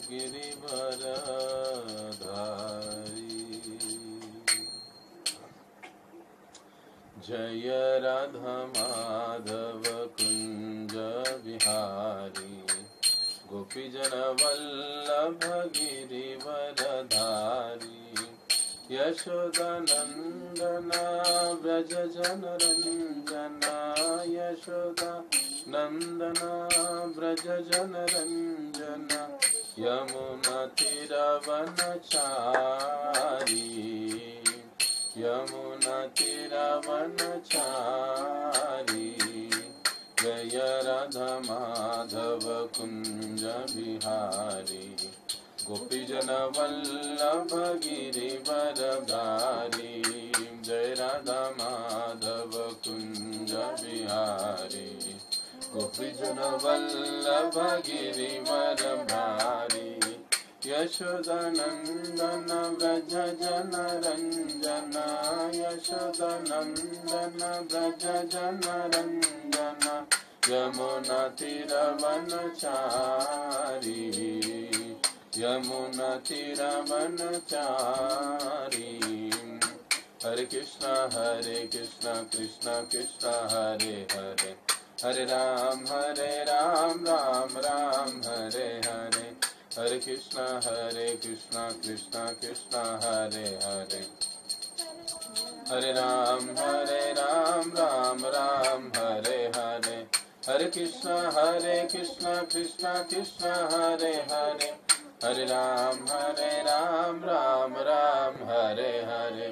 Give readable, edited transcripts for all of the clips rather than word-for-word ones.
गिरिवरधारी जय राधा माधव कुंज विहारी गोपीजन वल्लभ गिरिवरधारी यशोदानंदना व्रज जन रंजना यशोदा नंदना व्रज जन रंजना यमुना तीरवनचारी यमुना तीरवनचारी जय राधा माधव कुंज बिहारी गोपीजन वल्लभ गिरिवरधारी जय राधा माधव कुंज बिहारी गोपीजन वल्लभ गिरिवरधारी यशोदानंदन व्रज जन रंजना यशोदानंदन व्रज जन रंजना यमुना तीरवनचारी यमुना तीरवनचारी हरे कृष्णा कृष्ण कृष्ण हरे हरे हरे राम राम राम हरे हरे हरे कृष्णा कृष्ण कृष्ण हरे हरे हरे राम राम हरे हरे हरे कृष्णा कृष्ण कृष्ण हरे हरे हरे राम राम हरे हरे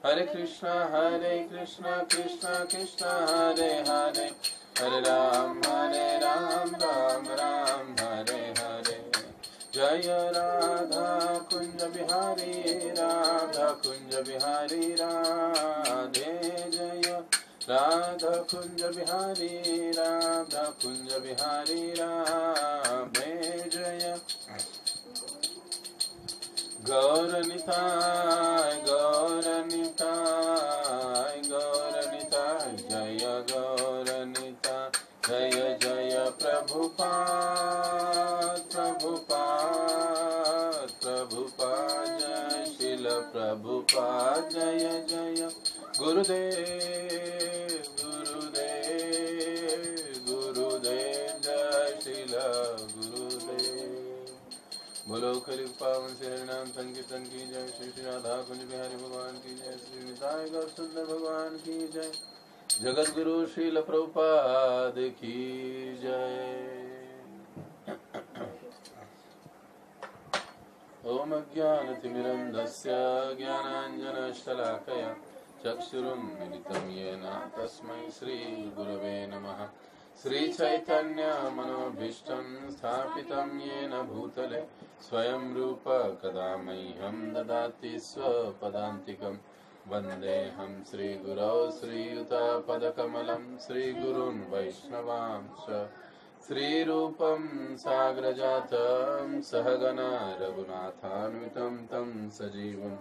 हरे कृष्णा कृष्ण कृष्ण हरे हरे हरे राम राम हरे हरे जय राधा कुंज बिहारी राधा कुंज बिहारी राधे जय राधा कुंज बिहारी राधा कुंज बिहारी राधे जय गौरनिताय गौरनिताय गौरनिताय जय गौरनिताय जय जय प्रभुपाद प्रभुपाद प्रभुपाद जय शिल प्रभुपाद जय जय गुरुदेव गुरुदेव गुरुदेव जय शिल गुरुदेव बोलो खरी पावन से हरिनाम संकीर्तन की जय श्री श्री राधा कुंज बिहारी भगवान की जय श्री निताय गौर सुंदर भगवान की जय जगत गुरु श्रील प्रभुपाद की जय। ओम अज्ञानतिमिरन्धस्य ज्ञानाञ्जनशलाकया चक्षुरुन्मिलितं येन तस्मै श्रीगुरवे नमः। श्रीचैतन्यमनोभीष्टं स्थापितं येन भूतले स्वयं रूप कदा मह्यं ददाति स्वपदान्तिकं वन्देऽहं श्रीगुरौ श्रीयुतापदकमलं श्रीगुरुन् वैष्णवांश्च श्रीरूपं साग्रजातं सहगना रघुनाथान्वितं तं सजीवं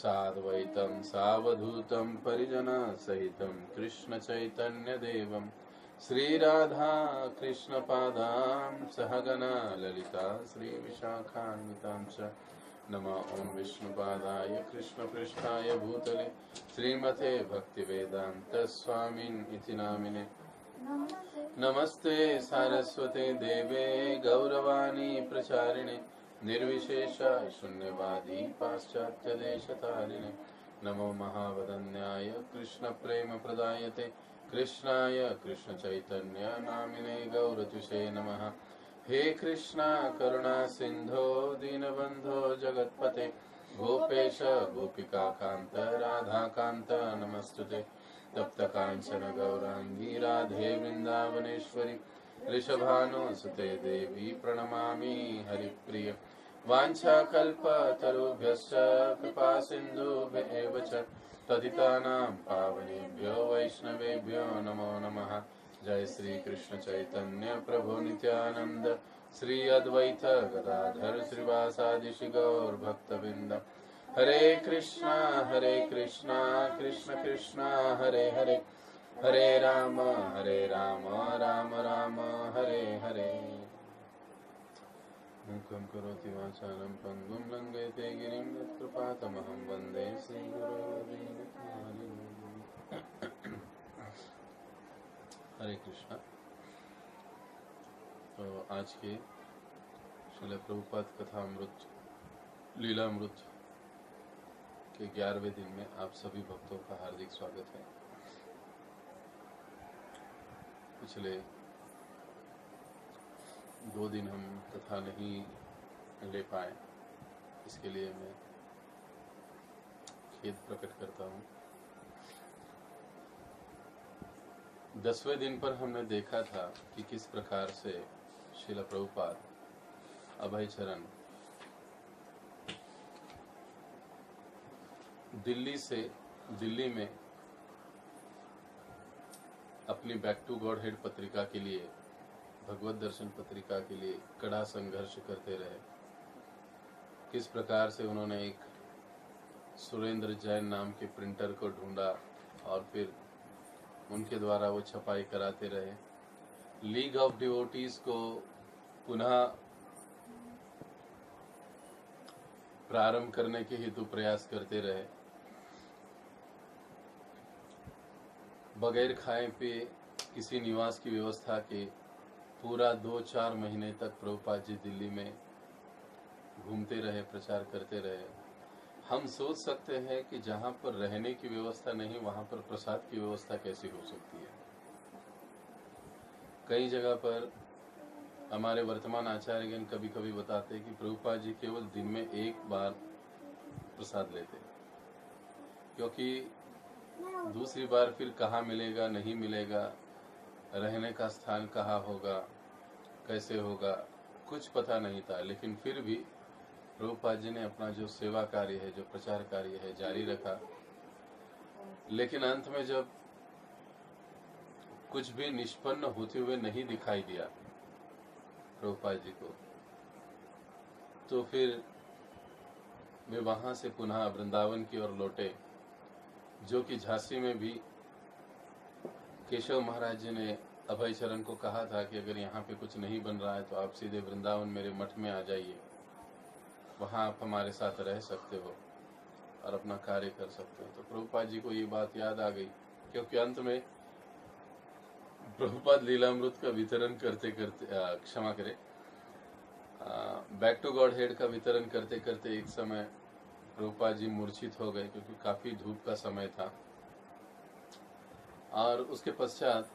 साद्वैतं सावधूतं परिजनसहितं कृष्णचैतन्यदेवं श्रीराधा कृष्णपादां सहगना ललिता श्रीविशाखान्वितां च नमो ओं विष्णुपादाय कृष्णपृष्ठाय भूतले श्रीमते भक्तिवेदान्त स्वामिन् इति नामिने नमस्ते सारस्वते देवे गौरवाणी प्रचारिणे निर्विशेष शून्यवादी पाश्चात्य देशतारिणे नमो महावदन्याय कृष्ण प्रेम प्रदायते कृष्णाय कृष्ण चैतन्य नामिने गौरतुषे नमः। हे कृष्णा करुणा सिंधो दीनबंधो जगत्पते गोपेश गोपिका कांत राधा कांत नमस्तुते तप्त कांचन गौरांगी राधे वृंदावनेश्वरी ऋषभानुसुते देवी प्रणमामि हरिप्रिय वाञ्छाकल्पतरुभ्यश्च कृपा सिन्धुभ्येव च पतितानां पावनेभ्यो वैष्णवेभ्यो नमो नमः। जय श्री कृष्ण चैतन्य प्रभु नित्यानंद श्री अद्वैत गदाधर श्रीवासादि गौर भक्तवृंद हरे कृष्णा कृष्ण कृष्ण हरे हरे हरे राम राम राम हरे हरे। मूकं करोति वाचालं पङ्गुं लङ्घयते गिरिं यत्कृपातमहं वन्दे श्रीगुरुदीनकारिणीं। हरे कृष्णा। तो आज के श्रील प्रभुपाद कथामृत लीलामृत के 11वें दिन में आप सभी भक्तों का हार्दिक स्वागत है। पिछले 2 दिन हम कथा नहीं ले पाए, इसके लिए मैं खेद प्रकट करता हूँ। 10वें दिन पर हमने देखा था कि किस प्रकार से श्रील प्रभुपाद अभय चरण दिल्ली में अपनी बैक टू गॉड हेड पत्रिका के लिए, भगवत दर्शन पत्रिका के लिए कड़ा संघर्ष करते रहे। किस प्रकार से उन्होंने एक सुरेंद्र जैन नाम के प्रिंटर को ढूंढा और फिर उनके द्वारा वो छपाई कराते रहे। लीग ऑफ डिवोटीज को पुनः प्रारंभ करने के हेतु प्रयास करते रहे। बगैर खाए पिए किसी निवास की व्यवस्था के पूरा 2-4 महीने तक प्रभुपाद जी दिल्ली में घूमते रहे, प्रचार करते रहे। हम सोच सकते हैं कि जहां पर रहने की व्यवस्था नहीं, वहां पर प्रसाद की व्यवस्था कैसी हो सकती है। कई जगह पर हमारे वर्तमान आचार्यगण कभी कभी बताते कि प्रभुपाद जी केवल दिन में 1 बार प्रसाद लेते, क्योंकि दूसरी बार फिर कहाँ मिलेगा, नहीं मिलेगा, रहने का स्थान कहाँ होगा, कैसे होगा, कुछ पता नहीं था। लेकिन फिर भी प्रभुपाद जी ने अपना जो सेवा कार्य है, जो प्रचार कार्य है, जारी रखा। लेकिन अंत में जब कुछ भी निष्पन्न होते हुए नहीं दिखाई दिया प्रभुपाद जी को, तो फिर वे वहां से पुनः वृंदावन की ओर लौटे, जो कि झांसी में भी केशव महाराज जी ने अभय चरण को कहा था कि अगर यहाँ पे कुछ नहीं बन रहा है तो आप सीधे वृंदावन मेरे मठ में आ जाइए, वहाँ आप हमारे साथ रह सकते हो और अपना कार्य कर सकते हो। तो प्रभुपाद जी को ये बात याद आ गई, क्योंकि अंत में प्रभुपाद लीलामृत का वितरण करते करते, क्षमा करें, बैक टू गॉड हेड का वितरण करते करते एक समय प्रभुपाद जी मूर्छित हो गए, क्योंकि काफी धूप का समय था। और उसके पश्चात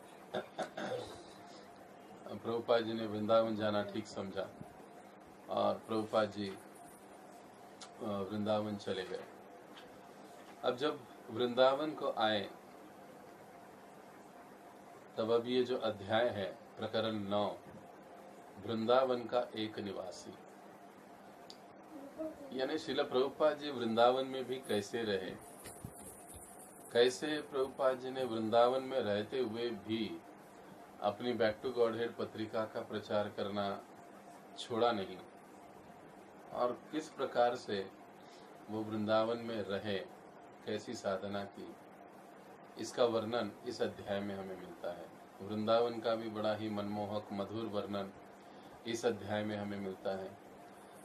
प्रभुपाद जी ने वृंदावन जाना ठीक समझा और प्रभुपाद जी वृंदावन चले गए। अब जब वृंदावन को आए, तब अब ये जो अध्याय है प्रकरण 9, वृंदावन का एक निवासी, यानी श्रील प्रभुपाद जी वृंदावन में भी कैसे रहे, कैसे प्रभुपाद जी ने वृंदावन में रहते हुए भी अपनी बैक टू गॉड हेड पत्रिका का प्रचार करना छोड़ा नहीं, और किस प्रकार से वो वृंदावन में रहे, कैसी साधना की, इसका वर्णन इस अध्याय में हमें मिलता है। वृंदावन का भी बड़ा ही मनमोहक मधुर वर्णन इस अध्याय में हमें मिलता है।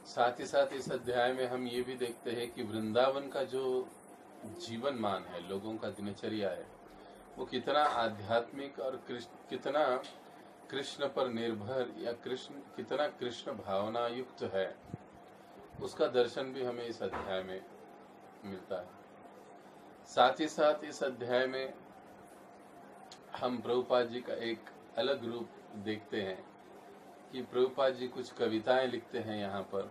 साथ ही साथ इस अध्याय में हम ये भी देखते हैं कि वृंदावन का जो जीवन मान है, लोगों का दिनचर्या है, वो कितना आध्यात्मिक और कितना कृष्ण पर निर्भर या कितना कृष्ण भावना युक्त है, उसका दर्शन भी हमें इस अध्याय में मिलता है। साथ ही साथ इस अध्याय में हम प्रभुपाद जी का एक अलग रूप देखते हैं कि प्रभुपाद जी कुछ कविताएं लिखते हैं यहाँ पर,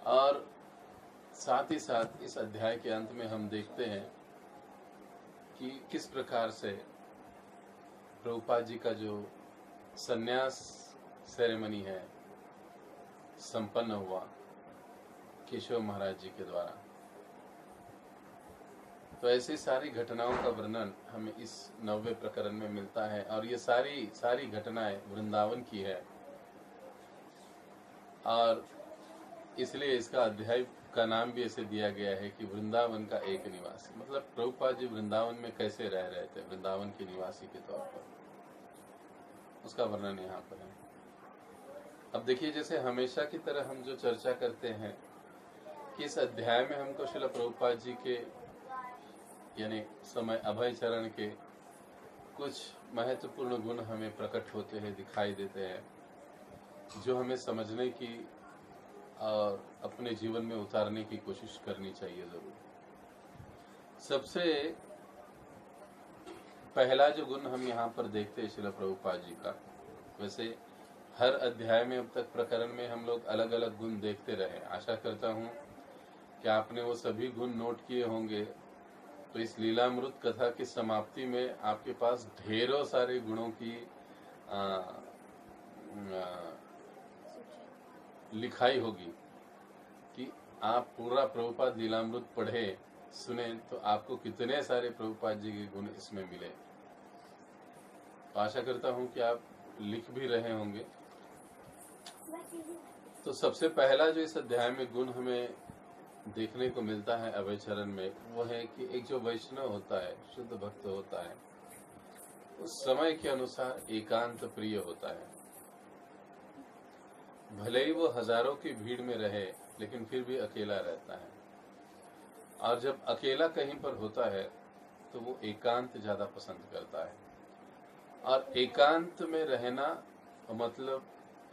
और साथ ही साथ इस अध्याय के अंत में हम देखते हैं कि किस प्रकार से प्रभुपाद जी का जो संन्यास सेरेमनी है संपन्न हुआ केशव महाराज जी के द्वारा। तो ऐसी सारी घटनाओं का वर्णन हमें इस 9वें प्रकरण में मिलता है, और ये सारी घटनाएं वृंदावन की है, और इसलिए इसका अध्याय का नाम भी ऐसे दिया गया है कि वृंदावन का एक निवासी। मतलब प्रभुपाद जी वृंदावन में कैसे रह रहे थे, वृंदावन के निवासी के तौर पर, उसका वर्णन यहाँ पर है। अब देखिए, जैसे हमेशा की तरह हम जो चर्चा करते हैं कि इस अध्याय में हमको श्रील प्रभुपाद जी के यानी समय अभय चरण के कुछ महत्वपूर्ण गुण हमें प्रकट होते हैं, दिखाई देते हैं, जो हमें समझने की और अपने जीवन में उतारने की कोशिश करनी चाहिए जरूर। सबसे पहला जो गुण हम यहाँ पर देखते हैं श्रील प्रभुपाद जी का, वैसे हर अध्याय में अब तक प्रकरण में हम लोग अलग अलग गुण देखते रहे। आशा करता हूँ कि आपने वो सभी गुण नोट किए होंगे। तो इस लीलामृत कथा की समाप्ति में आपके पास ढेरों सारे गुणों की लिखाई होगी कि आप पूरा प्रभुपाद लीलामृत पढ़े, सुने, तो आपको कितने सारे प्रभुपाद जी के गुण इसमें मिले। तो आशा करता हूं कि आप लिख भी रहे होंगे। तो सबसे पहला जो इस अध्याय में गुण हमें देखने को मिलता है अभय चरण में, वो है कि एक जो वैष्णव होता है, शुद्ध भक्त होता है, उस समय के अनुसार एकांत प्रिय होता है। भले ही वो हजारों की भीड़ में रहे, लेकिन फिर भी अकेला रहता है। और जब अकेला कहीं पर होता है तो वो एकांत ज्यादा पसंद करता है। और एकांत में रहना मतलब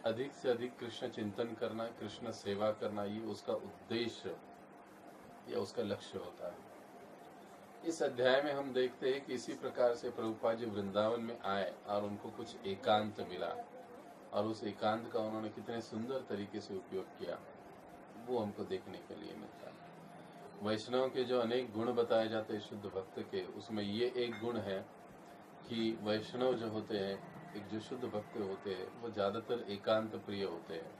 अधिक से अधिक कृष्ण चिंतन करना, कृष्ण सेवा करना, ये उसका उद्देश्य या उसका लक्ष्य होता है। इस अध्याय में हम देखते हैं कि इसी प्रकार से प्रभुपाद जी वृंदावन में आए और उनको कुछ एकांत मिला, और उस एकांत का उन्होंने कितने सुंदर तरीके से उपयोग किया, वो हमको देखने के लिए मिलता है। वैष्णव के जो अनेक गुण बताए जाते हैं शुद्ध भक्त के, उसमें ये एक गुण है कि वैष्णव जो होते हैं, एक जो शुद्ध भक्त होते हैं, वो ज्यादातर एकांत प्रिय होते हैं।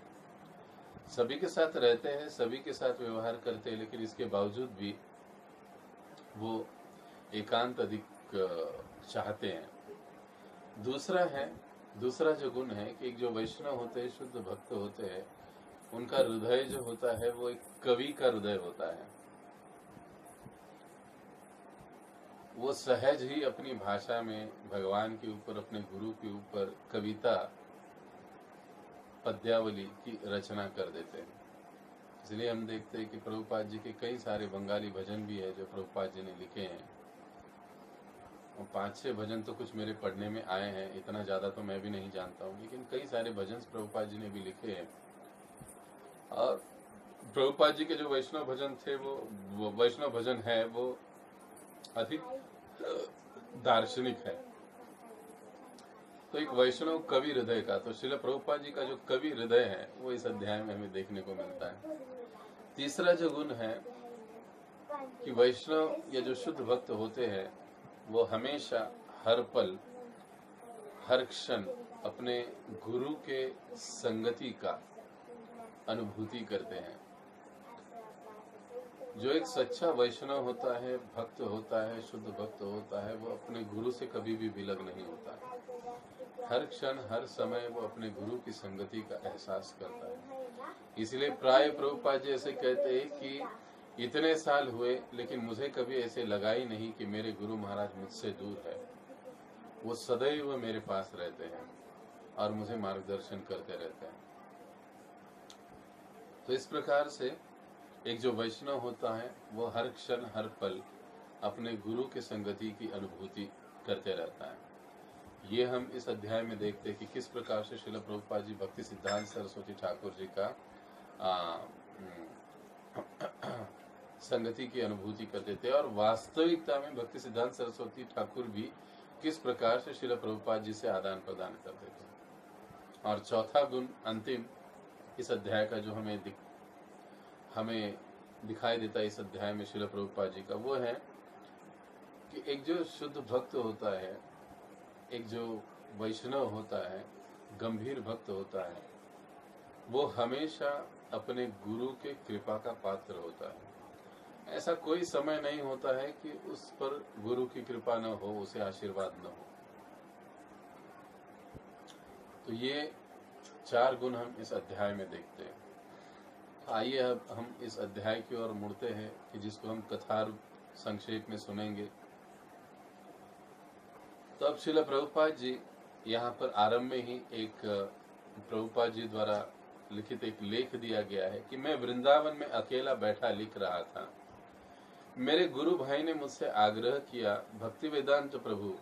सभी के साथ रहते हैं, सभी के साथ व्यवहार करते हैं, लेकिन इसके बावजूद भी वो एकांत अधिक चाहते हैं। दूसरा जो गुण है कि एक जो वैष्णव होते हैं, शुद्ध भक्त होते हैं, उनका हृदय जो होता है वो एक कवि का हृदय होता है। वो सहज ही अपनी भाषा में भगवान के ऊपर, अपने गुरु के ऊपर कविता, पद्यावली की रचना कर देते हैं। इसलिए हम देखते हैं कि प्रभुपाद जी के कई सारे बंगाली भजन भी है जो प्रभुपाद जी ने लिखे हैं। और 5-6 भजन तो कुछ मेरे पढ़ने में आए हैं, इतना ज्यादा तो मैं भी नहीं जानता हूँ, लेकिन कई सारे भजन प्रभुपाद जी ने भी लिखे हैं। और प्रभुपाद जी के जो वैष्णव भजन थे, वो वैष्णव भजन है, वो अधिक दार्शनिक है। तो एक वैष्णव कवि हृदय का, तो श्रील प्रभुपाद जी का जो कवि हृदय है वो इस अध्याय में हमें देखने को मिलता है। तीसरा जो गुण है कि वैष्णव या जो शुद्ध भक्त होते हैं, वो हमेशा, हर पल, हर क्षण अपने गुरु के संगति का अनुभूति करते हैं। जो एक सच्चा वैष्णव होता है, भक्त होता है, शुद्ध भक्त होता है, वो अपने गुरु से कभी भी विलग नहीं होता। हर क्षण, हर समय वो अपने गुरु की संगति का एहसास करता है। इसलिए प्राय प्रभुपाद जी ऐसे कहते हैं कि इतने साल हुए, लेकिन मुझे कभी ऐसे लगा ही नहीं कि मेरे गुरु महाराज मुझसे दूर है। वो सदैव मेरे पास रहते हैं और मुझे मार्गदर्शन करते रहते हैं। तो इस प्रकार से एक जो वैष्णव होता है, वो हर क्षण, हर पल अपने गुरु के संगति की अनुभूति करते रहता है। ये हम इस अध्याय में देखते हैं कि किस प्रकार से श्रील प्रभुपाद जी भक्ति सिद्धांत सरस्वती ठाकुर जी का संगति की अनुभूति करते थे, और वास्तविकता में भक्ति सिद्धांत सरस्वती ठाकुर भी किस प्रकार से श्रील प्रभुपाद जी से आदान प्रदान करते थे। और चौथा गुण, अंतिम, इस अध्याय का जो हमें दिखाई देता है इस अध्याय में श्रील प्रभुपाद जी का, वो है कि एक जो शुद्ध भक्त होता है, एक जो वैष्णव होता है, गंभीर भक्त होता है, वो हमेशा अपने गुरु के कृपा का पात्र होता है। ऐसा कोई समय नहीं होता है कि उस पर गुरु की कृपा न हो, उसे आशीर्वाद न हो। तो ये 4 गुण हम इस अध्याय में देखते हैं। आइए अब हम इस अध्याय की ओर मुड़ते हैं कि जिसको हम कथा संक्षेप में सुनेंगे। तो अब श्रील प्रभुपाद जी यहाँ पर आरंभ में ही एक प्रभुपाद जी द्वारा लिखित एक लेख दिया गया है कि मैं वृंदावन में अकेला बैठा लिख रहा था। मेरे गुरु भाई ने मुझसे आग्रह किया, भक्ति वेदांत प्रभु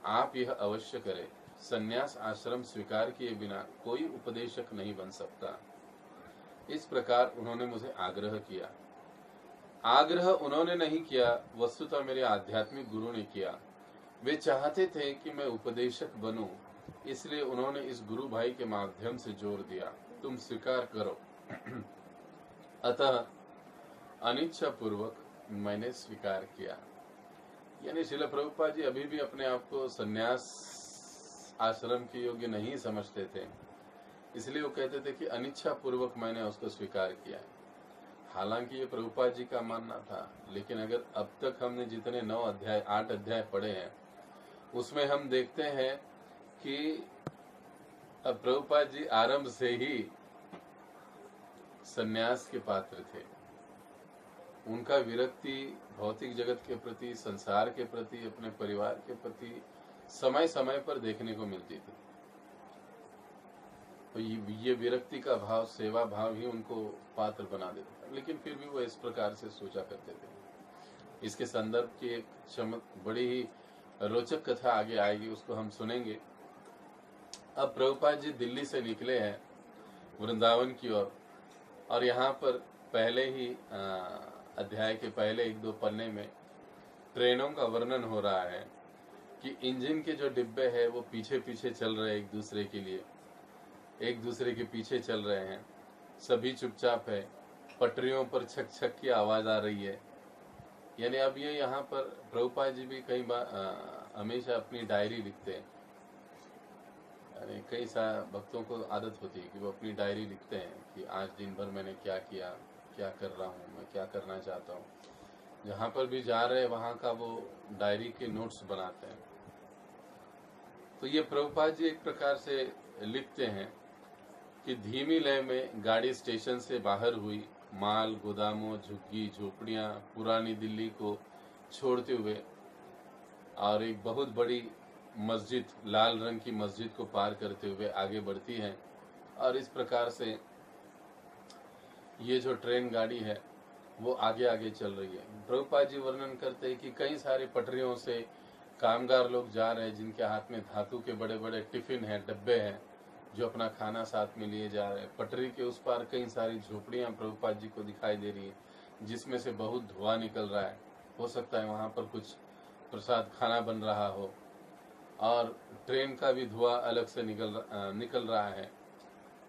आप यह अवश्य करें, संन्यास आश्रम स्वीकार किए बिना कोई उपदेशक नहीं बन सकता। इस प्रकार उन्होंने मुझे आग्रह किया। आग्रह उन्होंने नहीं किया, वस्तुतः मेरे आध्यात्मिक गुरु ने किया। वे चाहते थे कि मैं उपदेशक बनूं, इसलिए उन्होंने इस गुरु भाई के माध्यम से जोर दिया, तुम स्वीकार करो। अतः अनिच्छा पूर्वक मैंने स्वीकार किया। यानी श्रील प्रभुपाद जी अभी भी अपने आप को संन्यास आश्रम के योग्य नहीं समझते थे, इसलिए वो कहते थे कि अनिच्छा पूर्वक मैंने उसको स्वीकार किया। हालांकि ये प्रभुपाद जी का मानना था, लेकिन अगर अब तक हमने जितने 8 अध्याय पढ़े हैं उसमें हम देखते हैं कि अब प्रभुपाद जी आरंभ से ही संन्यास के पात्र थे। उनका विरक्ति भौतिक जगत के प्रति, संसार के प्रति, अपने परिवार के प्रति समय समय पर देखने को मिलती थी। तो ये विरक्ति का भाव, सेवा भाव ही उनको पात्र बना देता था, लेकिन फिर भी वो इस प्रकार से सोचा करते थे। इसके संदर्भ की एक बड़ी ही रोचक कथा आगे आएगी, उसको हम सुनेंगे। अब प्रभुपाद जी दिल्ली से निकले हैं वृंदावन की ओर, और यहाँ पर पहले ही अध्याय के पहले 1-2 पन्ने में ट्रेनों का वर्णन हो रहा है कि इंजन के जो डिब्बे हैं वो पीछे पीछे चल रहे हैं, एक दूसरे के पीछे चल रहे हैं। सभी चुपचाप है, पटरियों पर छक छक की आवाज आ रही है। यानी अब ये यहाँ पर प्रभुपाद जी भी कई बार हमेशा अपनी डायरी लिखते हैं। यानी कई सारे भक्तों को आदत होती है कि वो अपनी डायरी लिखते हैं कि आज दिन भर मैंने क्या किया, क्या कर रहा हूँ, मैं क्या करना चाहता हूँ। जहाँ पर भी जा रहे हैं वहाँ का वो डायरी के नोट्स बनाते हैं। तो ये प्रभुपाद जी एक प्रकार से लिखते हैं कि धीमी लय में गाड़ी स्टेशन से बाहर हुई, माल, गोदामों, झुग्गी झोपड़ियाँ पुरानी दिल्ली को छोड़ते हुए और एक बहुत बड़ी मस्जिद, लाल रंग की मस्जिद को पार करते हुए आगे बढ़ती हैं। और इस प्रकार से ये जो ट्रेन गाड़ी है वो आगे आगे चल रही है। प्रभुपाद जी वर्णन करते हैं कि कई सारे पटरियों से कामगार लोग जा रहे हैं, जिनके हाथ में धातु के बड़े बड़े टिफिन हैं, डब्बे हैं, जो अपना खाना साथ में लिए जा रहे हैं। पटरी के उस पार कई सारी झोपड़ियां प्रभुपाद जी को दिखाई दे रही है, जिसमें से बहुत धुआं निकल रहा है। हो सकता है वहां पर कुछ प्रसाद खाना बन रहा हो, और ट्रेन का भी धुआं अलग से निकल रहा है।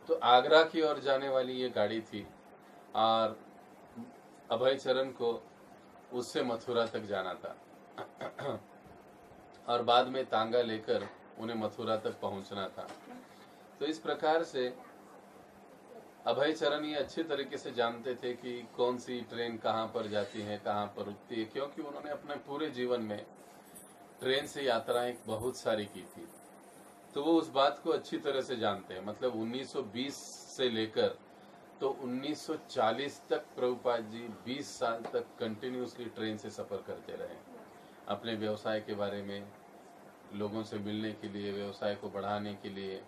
तो आगरा की ओर जाने वाली ये गाड़ी थी, और अभय चरण को उससे मथुरा तक जाना था और बाद में तांगा लेकर उन्हें मथुरा तक पहुंचना था। तो इस प्रकार से अभय चरण ये अच्छे तरीके से जानते थे कि कौन सी ट्रेन कहाँ पर जाती है, कहाँ पर रुकती है, क्योंकि उन्होंने अपने पूरे जीवन में ट्रेन से यात्राएं बहुत सारी की थी। तो वो उस बात को अच्छी तरह से जानते हैं। मतलब 1920 से लेकर तो 1940 तक प्रभुपाद जी 20 साल तक कंटिन्यूसली ट्रेन से सफर करते रहे। अपने व्यवसाय के बारे में, लोगों से मिलने के लिए, व्यवसाय को बढ़ाने के लिए,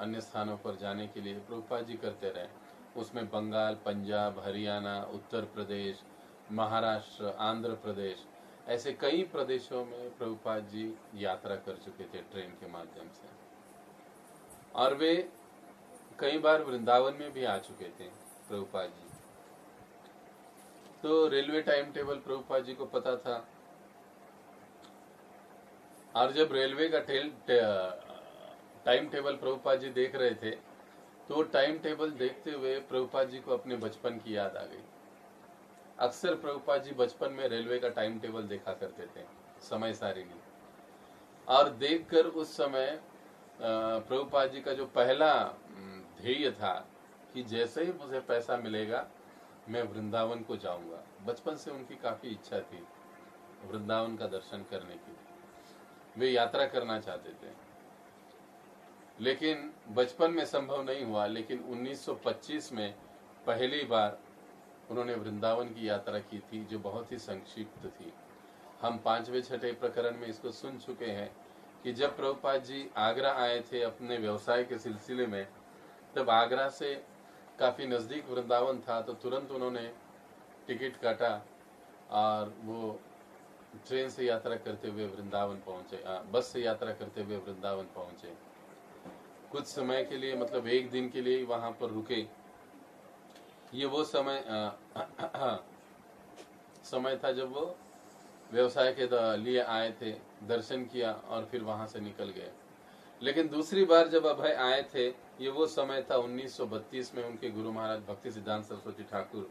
अन्य स्थानों पर जाने के लिए प्रभुपाद जी करते रहे। उसमें बंगाल, पंजाब, हरियाणा, उत्तर प्रदेश, महाराष्ट्र, आंध्र प्रदेश, ऐसे कई प्रदेशों में प्रभुपाद जी यात्रा कर चुके थे ट्रेन के माध्यम से। और वे कई बार वृंदावन में भी आ चुके थे प्रभुपाद जी। तो railway time table Prabhupada ji को पता था, और जब रेलवे का टाइम टेबल प्रभुपाद जी देख रहे थे, तो टाइम टेबल देखते हुए प्रभुपाद जी को अपने बचपन की याद आ गई। अक्सर प्रभुपाद जी बचपन में रेलवे का टाइम टेबल देखा करते थे, समय सारिणी, और देखकर उस समय प्रभुपाद जी का जो पहला ध्येय था कि जैसे ही मुझे पैसा मिलेगा मैं वृंदावन को जाऊंगा। बचपन से उनकी काफी इच्छा थी वृंदावन का दर्शन करने की, वे यात्रा करना चाहते थे, लेकिन बचपन में संभव नहीं हुआ। लेकिन 1925 में पहली बार उन्होंने वृंदावन की यात्रा की थी, जो बहुत ही संक्षिप्त थी। हम 5वें-6वें प्रकरण में इसको सुन चुके हैं कि जब प्रभुपाद जी आगरा आए थे अपने व्यवसाय के सिलसिले में, तब आगरा से काफ़ी नज़दीक वृंदावन था, तो तुरंत उन्होंने टिकट काटा और वो ट्रेन से यात्रा करते हुए वृंदावन पहुंचे, बस से यात्रा करते हुए वृंदावन पहुंचे। कुछ समय के लिए, मतलब एक दिन के लिए वहां पर रुके। ये वो समय समय था जब वो व्यवसाय के लिए आए थे, दर्शन किया और फिर वहां से निकल गए। लेकिन दूसरी बार जब अभय आए थे, ये वो समय था 1932 में। उनके गुरु महाराज भक्ति सिद्धांत सरस्वती ठाकुर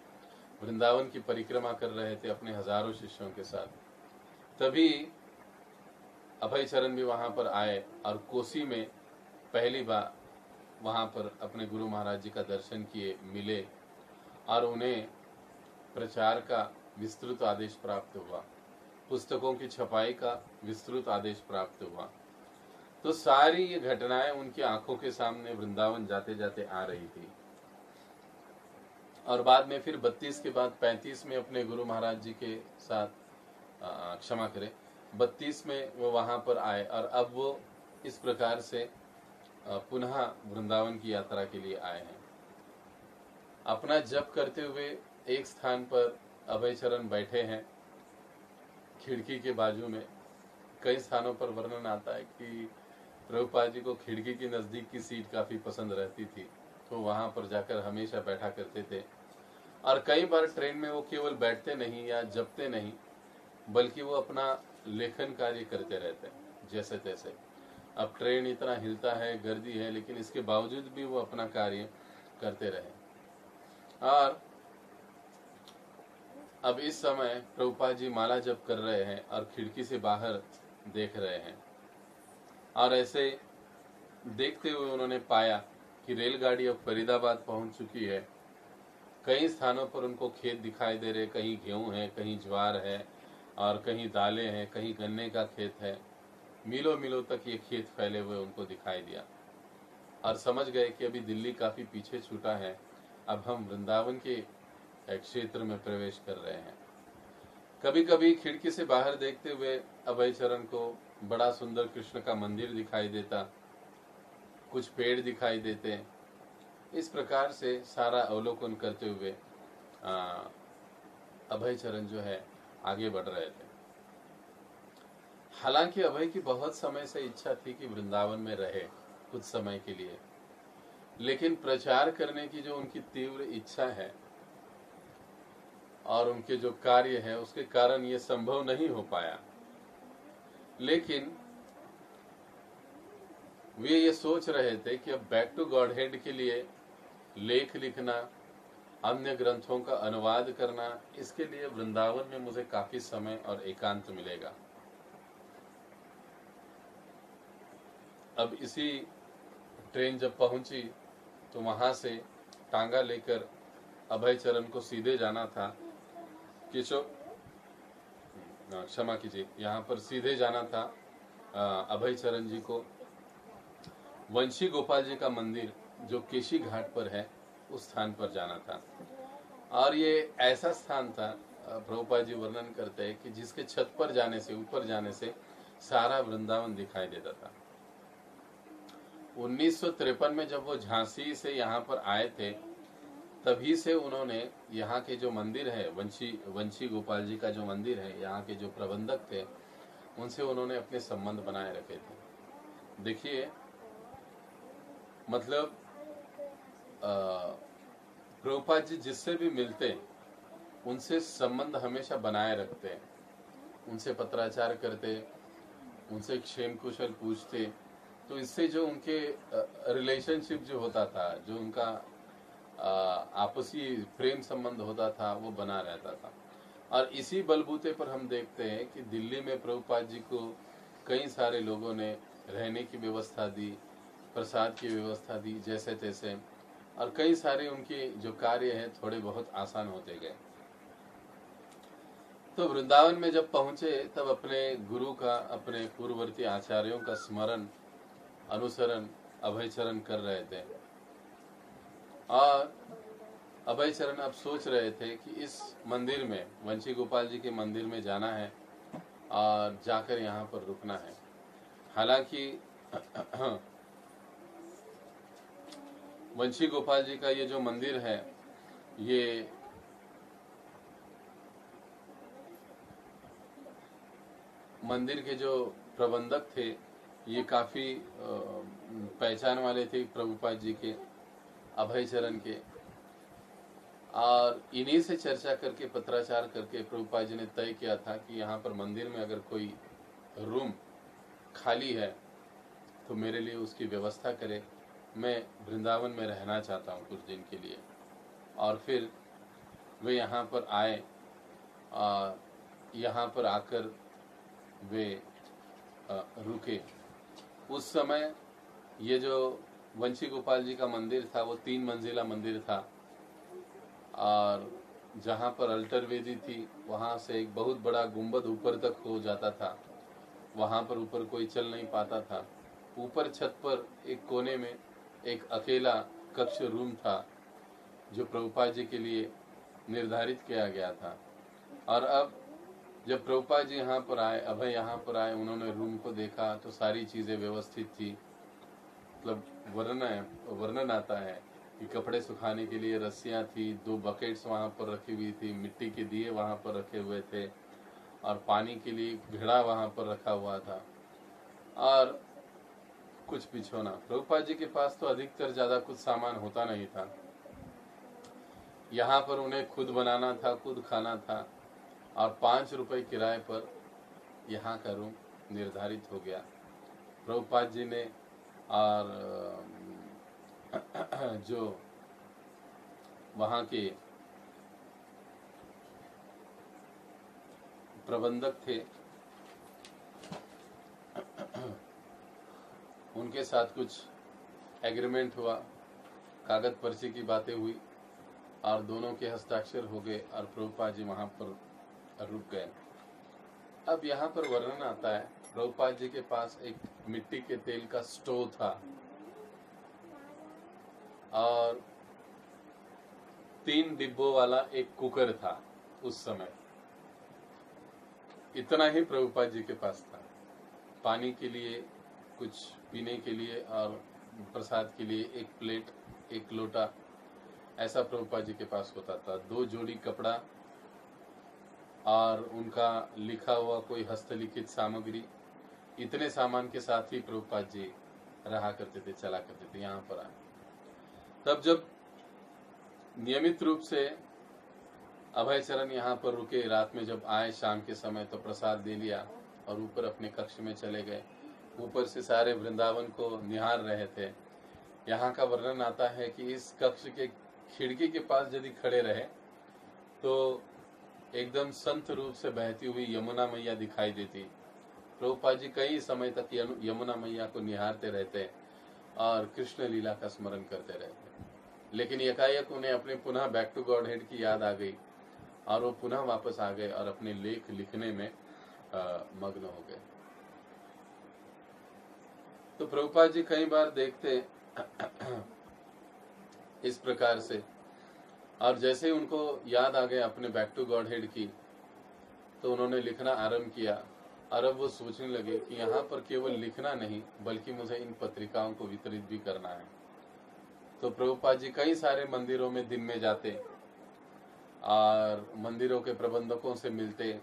वृंदावन की परिक्रमा कर रहे थे अपने हजारों शिष्यों के साथ। तभी अभय चरण भी वहां पर आए और कोसी में पहली बार वहां पर अपने गुरु महाराज जी का दर्शन किए, मिले और उन्हें प्रचार का विस्तृत आदेश प्राप्त हुआ, पुस्तकों की छपाई का विस्तृत आदेश प्राप्त हुआ। तो सारी ये घटनाएं उनकी आंखों के सामने वृंदावन जाते जाते आ रही थी। और बाद में फिर 32 के बाद 35 में अपने गुरु महाराज जी के साथ, क्षमा करें, 32 में वो वहां पर आए और अब वो इस प्रकार से पुनः वृंदावन की यात्रा के लिए आए हैं। अपना जप करते हुए एक स्थान पर अभय चरण बैठे हैं, खिड़की के बाजू में। कई स्थानों पर वर्णन आता है कि प्रभुपाद जी को खिड़की के नजदीक की सीट काफी पसंद रहती थी, तो वहां पर जाकर हमेशा बैठा करते थे। और कई बार ट्रेन में वो केवल बैठते नहीं या जपते नहीं, बल्कि वो अपना लेखन कार्य करते रहते हैं जैसे तैसे। अब ट्रेन इतना हिलता है, गर्दी है, लेकिन इसके बावजूद भी वो अपना कार्य करते रहे। और अब इस समय प्रभुपाद जी माला जप कर रहे हैं और खिड़की से बाहर देख रहे हैं। और ऐसे देखते हुए उन्होंने पाया कि रेलगाड़ी अब फरीदाबाद पहुंच चुकी है। कई स्थानों पर उनको खेत दिखाई दे रहे, कहीं गेहूं है, कहीं ज्वार है और कहीं दालें हैं, कहीं गन्ने का खेत है। मीलों मीलों तक ये खेत फैले हुए उनको दिखाई दिया और समझ गए कि अभी दिल्ली काफी पीछे छूटा है, अब हम वृंदावन के क्षेत्र में प्रवेश कर रहे हैं। कभी कभी खिड़की से बाहर देखते हुए अभय चरण को बड़ा सुंदर कृष्ण का मंदिर दिखाई देता, कुछ पेड़ दिखाई देते। इस प्रकार से सारा अवलोकन करते हुए अभय चरण जो है आगे बढ़ रहे थे। हालांकि अभय की बहुत समय से इच्छा थी कि वृंदावन में रहे कुछ समय के लिए, लेकिन प्रचार करने की जो उनकी तीव्र इच्छा है और उनके जो कार्य है, उसके कारण ये संभव नहीं हो पाया। लेकिन वे ये सोच रहे थे कि अब बैक टू गॉड हेड के लिए लेख लिखना, अन्य ग्रंथों का अनुवाद करना, इसके लिए वृंदावन में मुझे काफी समय और एकांत मिलेगा। अब इसी ट्रेन जब पहुंची तो वहां से टांगा लेकर अभय चरण को सीधे जाना था क्षमा कीजिए, यहाँ पर सीधे जाना था अभय चरण जी को वंशी गोपाल जी का मंदिर जो केशी घाट पर है, उस स्थान पर जाना था। और ये ऐसा स्थान था, प्रभुपाद जी वर्णन करते हैं कि जिसके छत पर जाने से, ऊपर जाने से सारा वृंदावन दिखाई देता था। 1953 में जब वो झांसी से यहाँ पर आए थे, तभी से उन्होंने यहाँ के जो मंदिर है, वंशी गोपाल जी का जो मंदिर है, यहाँ के जो प्रबंधक थे, उनसे उन्होंने अपने संबंध बनाए रखे थे। देखिए, मतलब प्रभुपाद जी जिससे भी मिलते, उनसे संबंध हमेशा बनाए रखते, उनसे पत्राचार करते, उनसे क्षेम कुशल पूछते। तो इससे जो उनके रिलेशनशिप जो होता था, जो उनका आपसी प्रेम संबंध होता था, वो बना रहता था। और इसी बलबूते पर हम देखते हैं कि दिल्ली में प्रभुपाद जी को कई सारे लोगों ने रहने की व्यवस्था दी, प्रसाद की व्यवस्था दी, जैसे तैसे, और कई सारे उनके जो कार्य हैं थोड़े बहुत आसान होते गए। तो वृंदावन में जब पहुंचे, तब अपने गुरु का, अपने पूर्ववर्ती आचार्यों का स्मरण, अनुसरण अभय चरण कर रहे थे। और अभय चरण अब सोच रहे थे कि इस मंदिर में, वंशी गोपाल जी के मंदिर में जाना है और जाकर यहाँ पर रुकना है। हालांकि वंशी गोपाल जी का ये जो मंदिर है, ये मंदिर के जो प्रबंधक थे ये काफी पहचान वाले थे प्रभुपाद जी के, अभय चरण के, और इन्हीं से चर्चा करके पत्राचार करके प्रभुपाद जी ने तय किया था कि यहाँ पर मंदिर में अगर कोई रूम खाली है तो मेरे लिए उसकी व्यवस्था करे, मैं वृंदावन में रहना चाहता हूँ कुछ दिन के लिए। और फिर वे यहाँ पर आए, यहाँ पर आकर वे रुके। उस समय ये जो वंशी गोपाल जी का मंदिर था वो 3 मंजिला मंदिर था, और जहाँ पर अल्टर वेदी थी वहाँ से एक बहुत बड़ा गुंबद ऊपर तक हो जाता था। वहाँ पर ऊपर कोई चल नहीं पाता था। ऊपर छत पर एक कोने में एक अकेला कक्ष रूम था जो प्रभुपाद जी के लिए निर्धारित किया गया था। और अब जब प्रभुपाद जी यहाँ पर आए, अभय यहाँ पर आए, उन्होंने रूम को देखा तो सारी चीजें व्यवस्थित थी। मतलब वर्णन आता है कि कपड़े सुखाने के लिए रस्सियां थी, 2 बकेट्स वहाँ पर रखी हुई थी, मिट्टी के दिए वहाँ पर रखे हुए थे, और पानी के लिए घड़ा वहाँ पर रखा हुआ था, और कुछ बिछोना। प्रभुपाद जी के पास तो अधिकतर ज्यादा कुछ सामान होता नहीं था। यहाँ पर उन्हें खुद बनाना था, खुद खाना था, और 5 रुपए किराए पर यहाँ का रूम निर्धारित हो गया। प्रभुपाद जी ने और जो वहाँ के प्रबंधक थे उनके साथ कुछ एग्रीमेंट हुआ, कागज पर्ची की बातें हुई, और दोनों के हस्ताक्षर हो गए, और प्रभुपाद जी वहां पर रुक गए। अब यहाँ पर वर्णन आता है, प्रभुपाद जी के पास एक मिट्टी के तेल का स्टोव था, और 3 डिब्बों वाला एक कुकर था। उस समय इतना ही प्रभुपाद जी के पास था। पानी के लिए, कुछ पीने के लिए, और प्रसाद के लिए एक प्लेट, एक लोटा, ऐसा प्रभुपाद जी के पास होता था। 2 जोड़ी कपड़ा, और उनका लिखा हुआ कोई हस्तलिखित सामग्री। इतने सामान के साथ ही प्रभुपाद जी रहा करते थे, चला करते थे यहाँ पर आए। तब जब नियमित रूप से अभय चरण यहाँ पर रुके, रात में जब आए शाम के समय, तो प्रसाद दे लिया और ऊपर अपने कक्ष में चले गए। ऊपर से सारे वृंदावन को निहार रहे थे। यहाँ का वर्णन आता है कि इस कक्ष के खिड़की के पास यदि खड़े रहे तो एकदम संत रूप से बहती हुई यमुना मैया दिखाई देती। प्रभुपाद जी कई समय तक यमुना मैया को निहारते रहते और कृष्ण लीला का स्मरण करते रहते। लेकिन एकाएक उन्हें अपने पुनः बैक टू गॉड हेड की याद आ गई, और वो पुनः वापस आ गए और अपने लेख लिखने में मग्न हो गए। तो प्रभुपाद जी कई बार देखते इस प्रकार से, और जैसे ही उनको याद आ गया अपने बैक टू गॉड हेड की, तो उन्होंने लिखना आरंभ किया। और अब वो सोचने लगे कि यहाँ पर केवल लिखना नहीं बल्कि मुझे इन पत्रिकाओं को वितरित भी करना है। तो प्रभुपाद जी कई सारे मंदिरों में दिन में जाते और मंदिरों के प्रबंधकों से मिलते,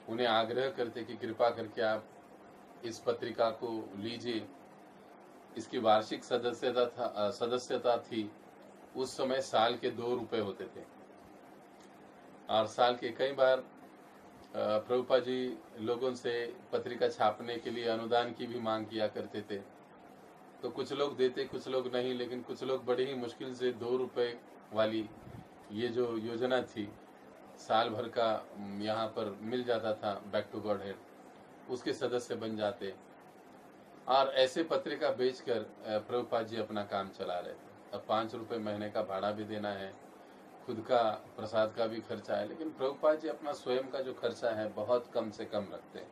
उन्हें आग्रह करते कि कृपा करके आप इस पत्रिका को लीजिए। इसकी वार्षिक सदस्यता थी। उस समय साल के 2 रुपए होते थे, और साल के कई बार प्रभुपाद जी लोगों से पत्रिका छापने के लिए अनुदान की भी मांग किया करते थे। तो कुछ लोग देते, कुछ लोग नहीं, लेकिन कुछ लोग बड़े ही मुश्किल से 2 रुपए वाली ये जो योजना थी, साल भर का यहाँ पर मिल जाता था बैक टू गॉड हेड, उसके सदस्य बन जाते, और ऐसे पत्रिका बेचकर प्रभुपाद जी अपना काम चला रहे थे। अब 5 रुपए महीने का भाड़ा भी देना है, खुद का प्रसाद का भी खर्चा है, लेकिन प्रभुपाद जी अपना स्वयं का जो खर्चा है बहुत कम से कम रखते हैं।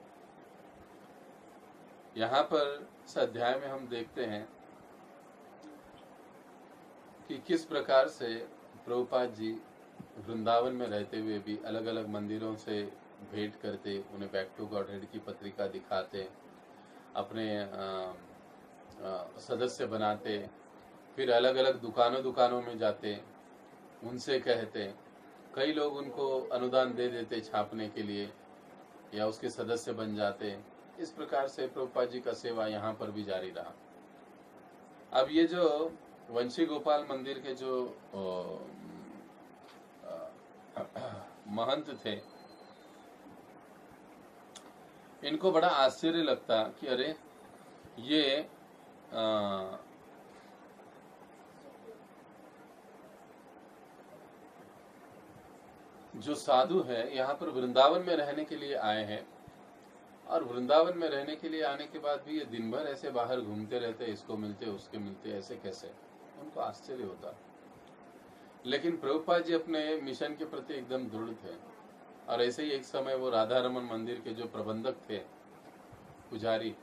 यहाँ पर इस अध्याय में हम देखते हैं कि किस प्रकार से प्रभुपाद जी वृंदावन में रहते हुए भी अलग अलग मंदिरों से भेंट करते, उन्हें बैक टू गॉड हेड की पत्रिका दिखाते, अपने सदस्य बनाते, फिर अलग अलग दुकानों में जाते, उनसे कहते, कई लोग उनको अनुदान दे देते छापने के लिए या उसके सदस्य बन जाते। इस प्रकार से प्रभुपाद जी का सेवा यहाँ पर भी जारी रहा। अब ये जो वंशी गोपाल मंदिर के जो महंत थे, इनको बड़ा आश्चर्य लगता कि अरे ये जो साधु है यहाँ पर वृंदावन में रहने के लिए आए हैं, और वृंदावन में रहने के लिए आने के बाद भी ये दिन भर ऐसे बाहर घूमते रहते, इसको मिलते उसके मिलते, ऐसे कैसे? उनको आश्चर्य होता। लेकिन प्रभुपाद जी अपने मिशन के प्रति एकदम दृढ़ थे। और ऐसे ही एक समय वो राधा रमन मंदिर के जो प्रबंधक थे, पुजारी,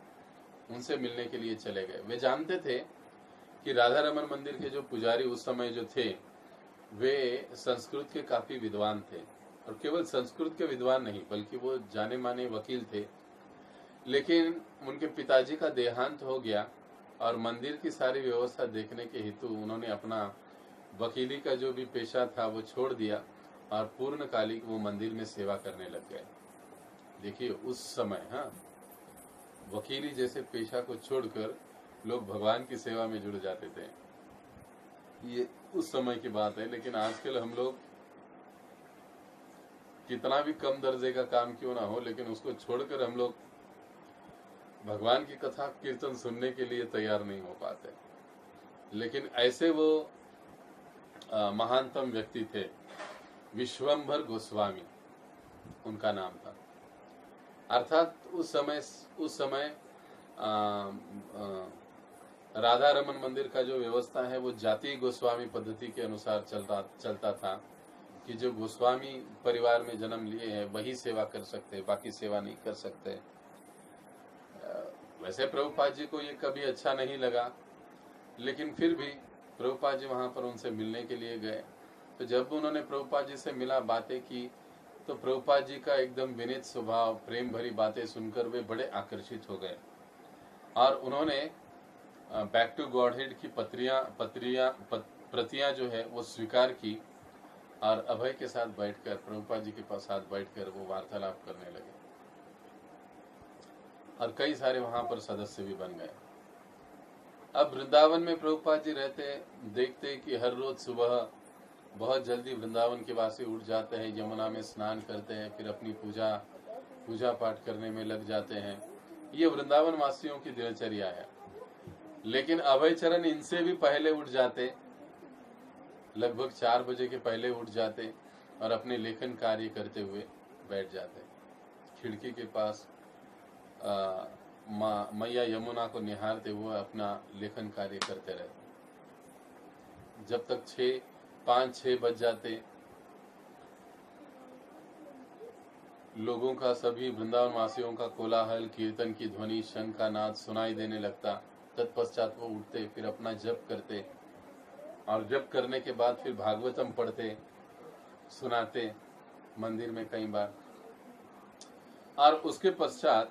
उनसे मिलने के लिए चले गए। वे जानते थे कि राधा रमन मंदिर के जो पुजारी उस समय जो थे, वे संस्कृत के काफी विद्वान थे, और केवल संस्कृत के विद्वान नहीं बल्कि वो जाने माने वकील थे। लेकिन उनके पिताजी का देहांत हो गया और मंदिर की सारी व्यवस्था देखने के हेतु उन्होंने अपना वकीली का जो भी पेशा था वो छोड़ दिया और पूर्णकालिक वो मंदिर में सेवा करने लग गए। देखिए उस समय, हाँ, वकीली जैसे पेशा को छोड़कर लोग भगवान की सेवा में जुड़ जाते थे। ये उस समय की बात है। लेकिन आजकल हम लोग कितना भी कम दर्जे का काम क्यों ना हो, लेकिन उसको छोड़कर हम लोग भगवान की कथा कीर्तन सुनने के लिए तैयार नहीं हो पाते। लेकिन ऐसे वो महानतम व्यक्ति थे, विश्वंभर गोस्वामी उनका नाम था। अर्थात उस समय राधा रमन मंदिर का जो व्यवस्था है वो जाति गोस्वामी पद्धति के अनुसार चलता था कि जो गोस्वामी परिवार में जन्म लिए हैं वही सेवा कर सकते, बाकी सेवा नहीं कर सकते। वैसे प्रभुपाद जी को ये कभी अच्छा नहीं लगा, लेकिन फिर भी प्रभुपाद जी वहां पर उनसे मिलने के लिए गए। तो जब उन्होंने प्रभुपाद जी से मिला, बातें की, तो प्रभुपाद जी का एकदम विनीत स्वभाव, प्रेम भरी बातें सुनकर वे बड़े आकर्षित हो गए और उन्होंने बैक टू गॉडहेड की प्रतियां जो है वो स्वीकार की और अभय के साथ बैठकर, प्रभुपाद जी के पास साथ बैठकर वो वार्तालाप करने लगे और कई सारे वहां पर सदस्य भी बन गए। अब वृंदावन में प्रभुपाद जी रहते, देखते कि हर रोज सुबह बहुत जल्दी वृंदावन के वासी उठ जाते हैं, यमुना में स्नान करते हैं, फिर अपनी पूजा पाठ करने में लग जाते हैं। ये वृंदावन वासियों की दिनचर्या है। लेकिन अभय चरण इनसे भी पहले उठ जाते, लगभग 4 बजे के पहले उठ जाते और अपने लेखन कार्य करते हुए बैठ जाते। खिड़की के पास मैया यमुना को निहारते हुए अपना लेखन कार्य करते रहते। जब तक 5-6 बज जाते, लोगों का, सभी वृंदावन वासियों का कोलाहल, कीर्तन की ध्वनि, शंख का नाद सुनाई देने लगता। तत्पश्चात वो उठते, फिर अपना जप करते और जप करने के बाद फिर भागवतम पढ़ते, सुनाते मंदिर में कई बार। और उसके पश्चात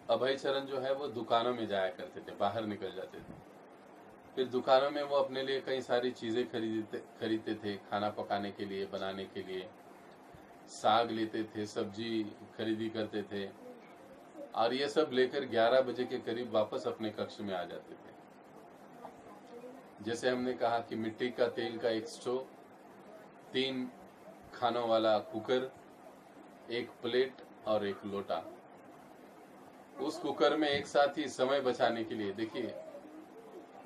अभय चरण जो है वो दुकानों में जाया करते थे, बाहर निकल जाते थे। फिर दुकानों में वो अपने लिए कई सारी चीजें खरीदते थे, खाना पकाने के लिए, बनाने के लिए। साग लेते थे, सब्जी खरीदी करते थे और ये सब लेकर 11 बजे के करीब वापस अपने कक्ष में आ जाते थे। जैसे हमने कहा कि मिट्टी का तेल का एक स्टोव, 3 खानों वाला कुकर, 1 प्लेट और 1 लोटा। उस कुकर में एक साथ ही समय बचाने के लिए, देखिए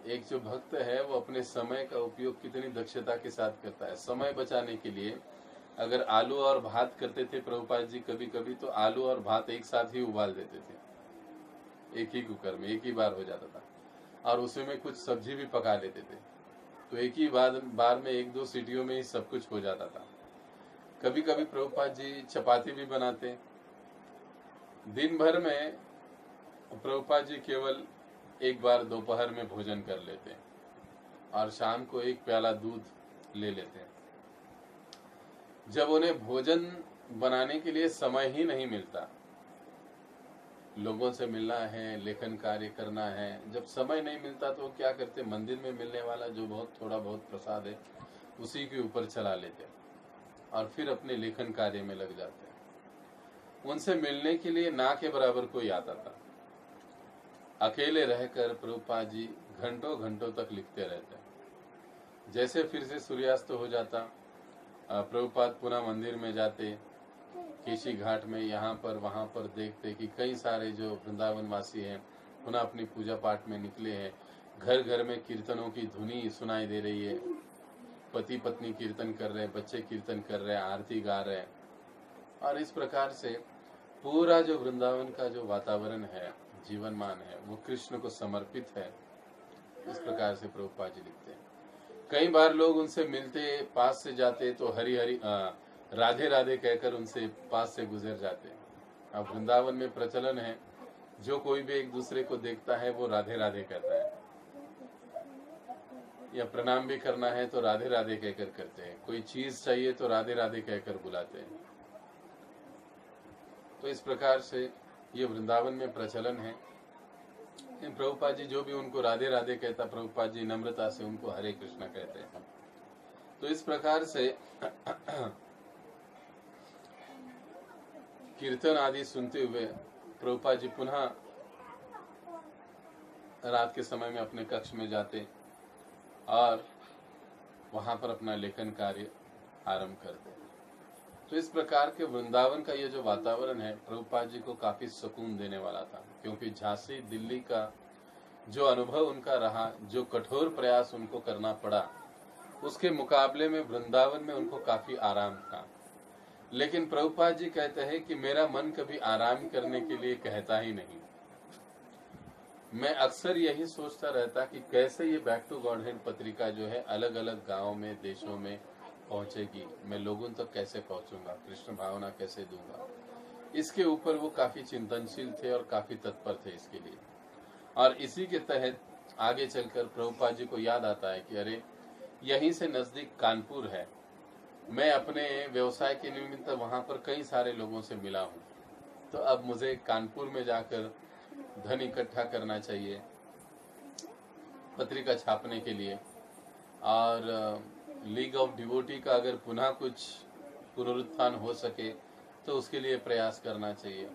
एक जो भक्त है वो अपने समय का उपयोग कितनी दक्षता के साथ करता है। समय बचाने के लिए अगर आलू और भात करते थे प्रभुपाद जी कभी कभी, तो आलू और भात एक साथ ही उबाल देते थे, एक ही कुकर में, एक ही बार हो जाता था। और उसमें कुछ सब्जी भी पका लेते थे, तो एक ही बार में 1-2 सीटियों में ही सब कुछ हो जाता था। कभी कभी प्रभुपाद जी चपाती भी बनाते। दिन भर में प्रभुपाद जी केवल एक बार दोपहर में भोजन कर लेते और शाम को 1 प्याला दूध ले लेते। जब उन्हें भोजन बनाने के लिए समय ही नहीं मिलता, लोगों से मिलना है, लेखन कार्य करना है। जब समय नहीं मिलता तो क्या करते, मंदिर में मिलने वाला जो बहुत थोड़ा बहुत प्रसाद है उसी के ऊपर चला लेते और फिर अपने लेखन कार्य में लग जाते हैं। उनसे मिलने के लिए ना के बराबर कोई आता था। अकेले रहकर प्रभुपाद जी घंटों घंटों तक लिखते रहते। जैसे फिर से सूर्यास्त हो जाता, प्रभुपाद पुनः मंदिर में जाते, केशी घाट में यहाँ पर वहां पर देखते कि कई सारे जो वृंदावन वासी हैं पुनः अपनी पूजा पाठ में निकले हैं। घर घर में कीर्तनों की धुनी सुनाई दे रही है, पति पत्नी कीर्तन कर रहे हैं, बच्चे कीर्तन कर रहे हैं, आरती गा रहे हैं। और इस प्रकार से पूरा जो वृंदावन का जो वातावरण है, जीवनमान है, वो कृष्ण को समर्पित है। इस प्रकार से प्रभुपाद जी लिखते हैं। कई बार लोग उनसे मिलते, पास से जाते तो हरि हरि राधे राधे कहकर उनसे पास से गुजर जाते। अब वृंदावन में प्रचलन है, जो कोई भी एक दूसरे को देखता है वो राधे राधे कहता है, या प्रणाम भी करना है तो राधे राधे कहकर करते हैं, कोई चीज चाहिए तो राधे राधे कहकर बुलाते हैं। तो इस प्रकार से ये वृंदावन में प्रचलन है। प्रभुपाद जी जो भी उनको राधे राधे कहता, प्रभुपाद जी नम्रता से उनको हरे कृष्णा कहते हैं। तो इस प्रकार से कीर्तन आदि सुनते हुए प्रभुपाद जी पुनः रात के समय में अपने कक्ष में जाते और वहां पर अपना लेखन कार्य आरंभ करते। तो इस प्रकार के वृंदावन का ये जो वातावरण है प्रभुपाद जी को काफी सुकून देने वाला था, क्योंकि झांसी दिल्ली का जो अनुभव उनका रहा, जो कठोर प्रयास उनको करना पड़ा, उसके मुकाबले में वृंदावन में उनको काफी आराम था। लेकिन प्रभुपाद जी कहते हैं कि मेरा मन कभी आराम करने के लिए कहता ही नहीं। मैं अक्सर यही सोचता रहता कि कैसे ये बैक टू गॉडहेड पत्रिका जो है अलग अलग गांवों में, देशों में पहुंचेगी, मैं लोगों तक कैसे पहुंचूंगा, कृष्ण भावना कैसे दूंगा। इसके ऊपर वो काफी चिंतनशील थे और काफी तत्पर थे इसके लिए। और इसी के तहत आगे चलकर प्रभुपाद जी को याद आता है कि अरे यहीं से नजदीक कानपुर है, मैं अपने व्यवसाय के निमित्त वहां पर कई सारे लोगों से मिला हूँ, तो अब मुझे कानपुर में जाकर धन इकट्ठा करना चाहिए पत्रिका छापने के लिए, और लीग ऑफ डिवोटी का अगर पुनः कुछ पुनरुत्थान हो सके तो उसके लिए प्रयास करना चाहिए।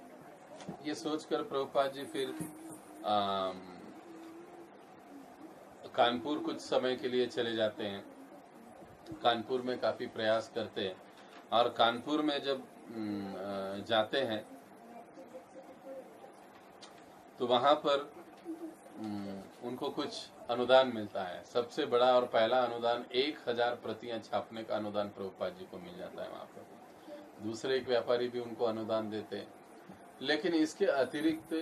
ये सोचकर प्रभुपाद जी फिर कानपुर कुछ समय के लिए चले जाते हैं। कानपुर में काफी प्रयास करते हैं और कानपुर में जब जाते हैं तो वहां पर उनको कुछ अनुदान मिलता है। सबसे बड़ा और पहला अनुदान 1000 प्रतियां छापने का अनुदान प्रभुपाद जी को मिल जाता है वहां पर। दूसरे एक व्यापारी भी उनको अनुदान देते हैं। लेकिन इसके अतिरिक्त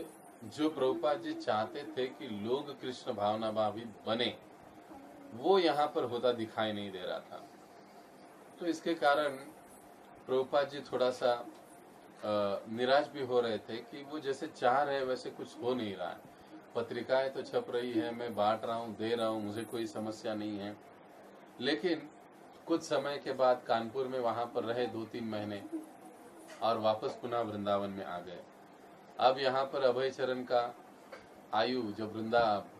जो प्रभुपाद जी चाहते थे कि लोग कृष्ण भावना भावित बने, वो यहाँ पर होता दिखाई नहीं दे रहा था। तो इसके कारण प्रभुपाद जी थोड़ा सा निराश भी हो रहे थे कि वो जैसे चाह रहे वैसे कुछ हो नहीं रहा है। पत्रिकाएं तो छप रही है, मैं बांट रहा हूँ, दे रहा हूँ, मुझे कोई समस्या नहीं है। लेकिन कुछ समय के बाद कानपुर में वहां पर रहे 2-3 महीने और वापस पुनः वृंदावन में आ गए। अब यहाँ पर अभय चरण का आयु, जब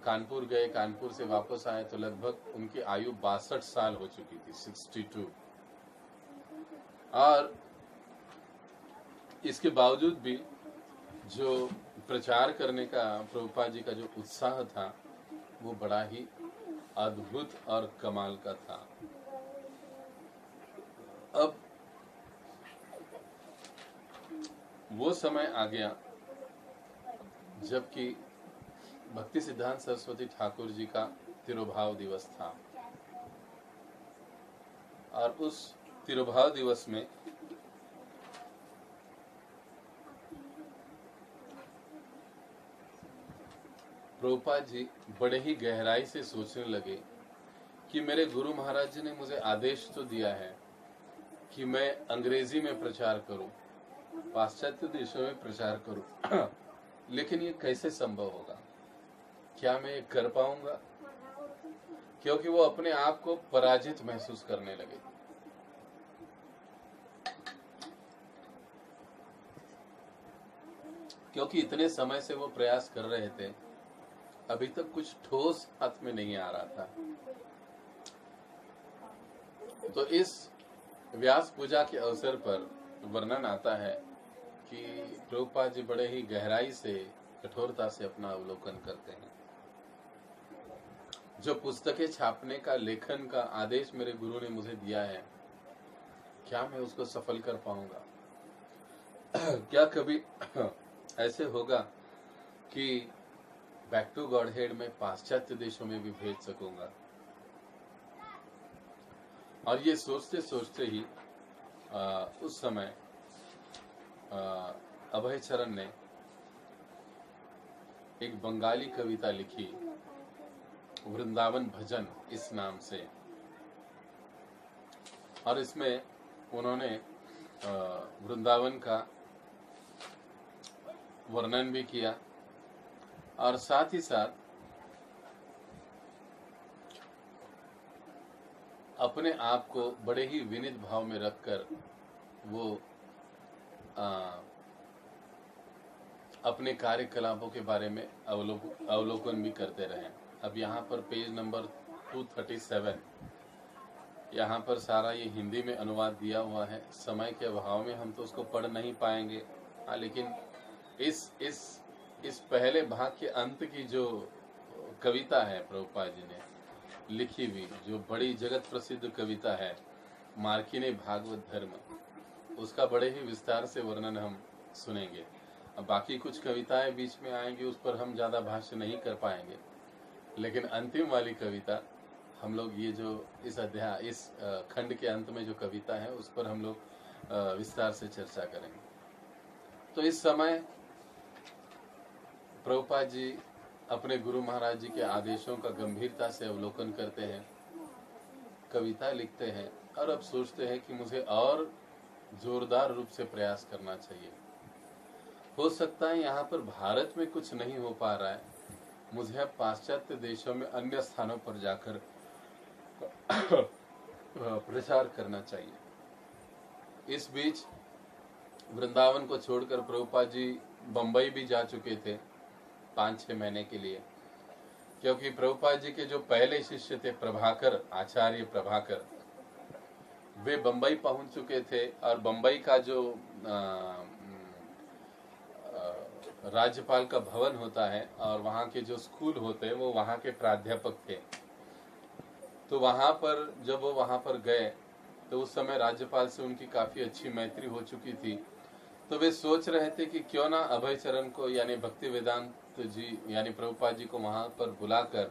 कानपुर गए, कानपुर से वापस आए तो लगभग उनकी आयु 62 साल हो चुकी थी, 62। और इसके बावजूद भी जो प्रचार करने का प्रभुपाद जी का जो उत्साह था वो बड़ा ही अद्भुत और कमाल का था। अब वो समय आ गया जबकि भक्ति सिद्धांत सरस्वती ठाकुर जी का तिरुभाव दिवस था, और उस तिरुभाव दिवस में प्रभुपाद जी बड़े ही गहराई से सोचने लगे कि मेरे गुरु महाराज जी ने मुझे आदेश तो दिया है कि मैं अंग्रेजी में प्रचार करूं, पाश्चात्य देशों में प्रचार करूं, लेकिन ये कैसे संभव होगा, क्या मैं ये कर पाऊंगा? क्योंकि वो अपने आप को पराजित महसूस करने लगे। क्योंकि इतने समय से वो प्रयास कर रहे थे, अभी तक कुछ ठोस हाथ में नहीं आ रहा था। तो इस व्यास पूजा के अवसर पर वर्णन आता है कि प्रभुपाद जी बड़े ही गहराई से, कठोरता से अपना अवलोकन करते हैं। जो पुस्तकें छापने का, लेखन का आदेश मेरे गुरु ने मुझे दिया है, क्या मैं उसको सफल कर पाऊंगा? क्या कभी ऐसे होगा कि बैक टू गॉड हेड में पाश्चात्य देशों में भी भेज सकूंगा? और ये सोचते सोचते ही उस समय अभय चरण ने एक बंगाली कविता लिखी, वृंदावन भजन इस नाम से, और इसमें उन्होंने वृंदावन का वर्णन भी किया और साथ ही साथ अपने आप को बड़े ही विनीत भाव में रखकर वो अपने कार्यकलापों के बारे में अवलोकन भी करते रहे। अब यहाँ पर पेज नंबर 237, यहाँ पर सारा ये हिंदी में अनुवाद दिया हुआ है। समय के अभाव में हम तो उसको पढ़ नहीं पाएंगे, लेकिन इस पहले भाग के अंत की जो कविता है प्रभुपाद जी ने लिखी हुई, जो बड़ी जगत प्रसिद्ध कविता है मार्किने भागवत धर्म, उसका बड़े ही विस्तार से वर्णन हम सुनेंगे। अब बाकी कुछ कविताएं बीच में आएंगी, उस पर हम ज्यादा भाष्य नहीं कर पाएंगे, लेकिन अंतिम वाली कविता हम लोग, ये जो इस अध्याय, इस खंड के अंत में जो कविता है, उस पर हम लोग विस्तार से चर्चा करेंगे। तो इस समय प्रभुपाद जी अपने गुरु महाराज जी के आदेशों का गंभीरता से अवलोकन करते हैं, कविता लिखते हैं और अब सोचते हैं कि मुझे और जोरदार रूप से प्रयास करना चाहिए। हो सकता है यहाँ पर भारत में कुछ नहीं हो पा रहा है, मुझे अब पाश्चात्य देशों में अन्य स्थानों पर जाकर प्रचार करना चाहिए। इस बीच वृंदावन को छोड़कर प्रभुपाद जी बंबई भी जा चुके थे 5-6 महीने के लिए, क्योंकि प्रभुपाद जी के जो पहले शिष्य थे प्रभाकर, आचार्य प्रभाकर, वे बंबई पहुंच चुके थे और बंबई का जो राज्यपाल का भवन होता है और वहाँ के जो स्कूल होते हैं वो वहाँ के प्राध्यापक थे। तो वहाँ पर जब वो वहाँ पर गए तो उस समय राज्यपाल से उनकी काफी अच्छी मैत्री हो चुकी थी। तो वे सोच रहे थे कि क्यों ना अभय चरण को, यानी भक्ति वेदांत जी यानी प्रभुपाद जी को वहाँ पर बुलाकर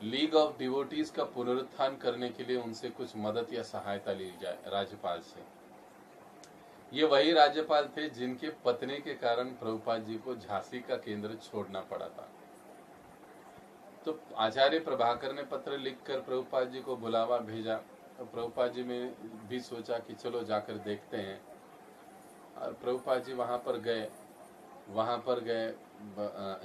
लीग ऑफ डिवोटीज का पुनरुत्थान करने के लिए उनसे कुछ मदद या सहायता ली जाए राज्यपाल से। ये वही राज्यपाल थे जिनके पत्नी के कारण प्रभुपाद जी को झांसी का केंद्र छोड़ना पड़ा था। तो आचार्य प्रभाकर ने पत्र लिखकर प्रभुपाद जी को बुलावा भेजा। तो प्रभुपाद जी ने भी सोचा कि चलो जाकर देखते हैं, और प्रभुपाद जी वहां पर गए,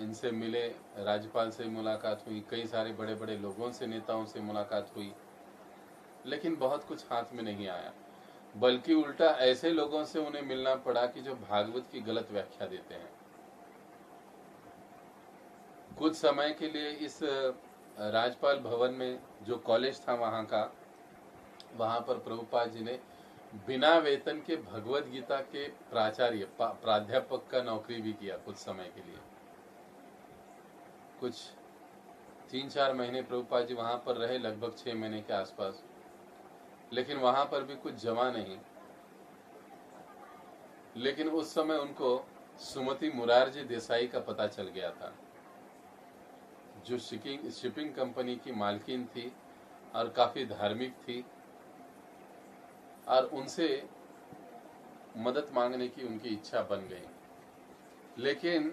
इनसे मिले, राज्यपाल से मुलाकात हुई, कई सारे बड़े बड़े लोगों से, नेताओं से मुलाकात हुई, लेकिन बहुत कुछ हाथ में नहीं आया, बल्कि उल्टा ऐसे लोगों से उन्हें मिलना पड़ा कि जो भागवत की गलत व्याख्या देते हैं। कुछ समय के लिए इस राज्यपाल भवन में जो कॉलेज था वहां पर प्रभुपाद जी ने बिना वेतन के भगवत गीता के प्राध्यापक का नौकरी भी किया कुछ समय के लिए। कुछ 3-4 महीने प्रभुपाद जी वहां पर रहे, लगभग 6 महीने के आसपास, लेकिन वहां पर भी कुछ जमा नहीं। लेकिन उस समय उनको सुमति मुरारजी देसाई का पता चल गया था, जो शिपिंग कंपनी की मालकिन थी और काफी धार्मिक थी, और उनसे मदद मांगने की उनकी इच्छा बन गई। लेकिन